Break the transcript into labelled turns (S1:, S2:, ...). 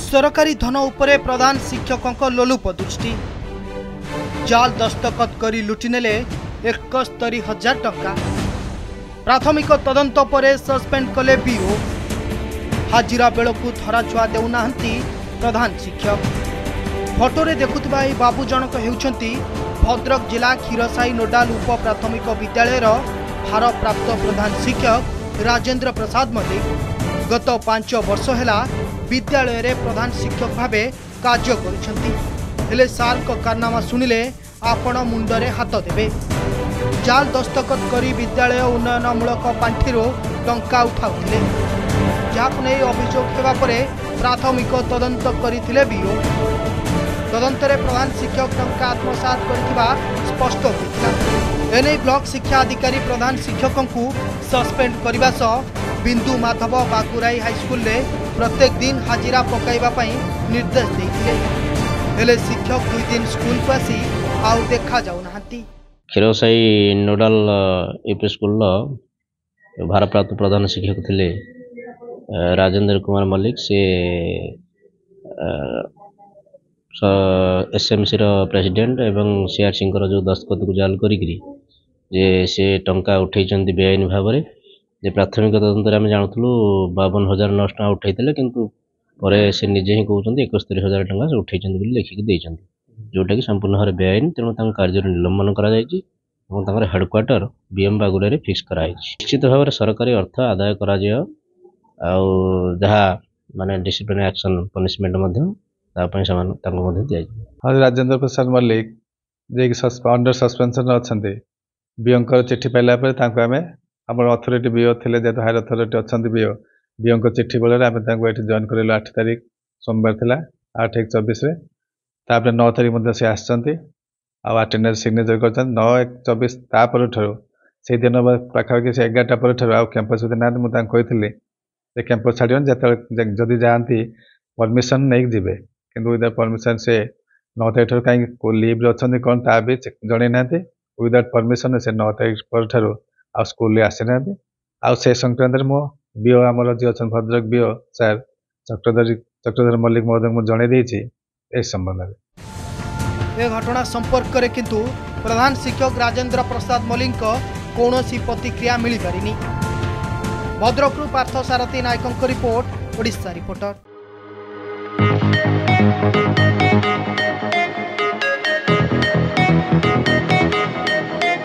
S1: सरकारी धन उपरे प्रधान शिक्षकों लोलुप दृष्टि जाल दस्तखत करी लुटिनेले 71,000 टंका। प्राथमिक तदंत परे सस्पेंड कले बीओ। हाजिरा बेलकु धराछुआ देउना प्रधान शिक्षक। फोटोरे देखुथिबा एही बाबू जनक हेउछंती भद्रक जिला क्षीरसाई नोडाल उप प्राथमिक विद्यालय भारप्राप्त प्रधान शिक्षक राजेंद्र प्रसाद मल्लिक। गत 5 वर्ष है विद्यालय रे प्रधान शिक्षक भावे कार्य करुछंती। साल को कारनामा सुनिले आपण मुंडरे हाथ देबे। जाल दस्तखत करी विद्यालय उन्नयनमूलक पांठिरो टंका उठाउथिले, जाहाकु नै अभियोग हेबा परे प्राथमिक तदंत करिथिले बीओ। तदंतरे प्रधान शिक्षक टंका आत्मसात करिथिबा स्पष्ट होइथिला। एने ब्लॉक शिक्षा अधिकारी प्रधान शिक्षकों को सस्पेंड करने सह बिंदु माधव बाकुराई हाईस्कल रे प्रत्येक दिन हाजिरा पकाइबा पई निर्देश देइथिले। हेले शिक्षक 2 दिन स्कूल को आसी आउ देखा जाउ नाहंती।
S2: क्षीरसाई नोडाल यूपी स्कूल भारप्राप्त प्रधान शिक्षक थिले राजेंद्र कुमार मल्लिक। से एसएमसी प्रेसिडेंट एवं सीआरसी जो दस्तखत को जाल करी जे से टंका उठेइचंती बेआईन भाव में। जे प्राथमिक तदंतर आम जानूँ 52,900 टका उठाई किंतु परे से निजे ही कहते 71,000 टका से उठेइचंती लिखिक देइचंती, जोटा कि संपूर्ण भाव बेआईन। तेणु कार्य निलंबन करा जायछि और हेडक्वार्टर बीएम बागुरा फिक्स कराई। निश्चित भाव में सरकारी अर्थ आदाय करा जियो आउ जहा माने discipline action punishment
S3: Rajendra Prasad Mallik जे अंडर सस्पेंशन अच्छा बीओ चिट्ठी पाइला आम अथॉरिटी बीओ थे जेहतु हायर अथॉरिटी अच्छा बीओ चिट्ठी बल जॉइन कर 8 तारीख सोमवार थिला 8/1/24 तापर 9 तारीख से आसचंती आटेंडेंस सिग्नेचर कर 9/1/24 तापर से दिन पाखापाखि से 11टा पर आउ कैंपस ना मुझे कही कैंपस छाड़न जदि जाती परमिशन नहीं जी किंतु विदाउट परमिशन से 9 तारीख कहीं लीव अच्छा कौन ता भी जन ना विदाउट परमिशन से 9 तारीख पर आ स्कूल आसी ना आ संक्रांत मो बीओ आमर जी अच्छा भद्रक बीओ सर चक्रधर मल्लिक महोदय को जन दे संबंध में।
S1: घटना संपर्क में किंतु प्रधान शिक्षक राजेंद्र प्रसाद मल्लिक कौन प्रतिक्रिया मिल पारिनी। भद्रक पार्थ सारथी नायकों रिपोर्ट, ओडिशा रिपोर्टर।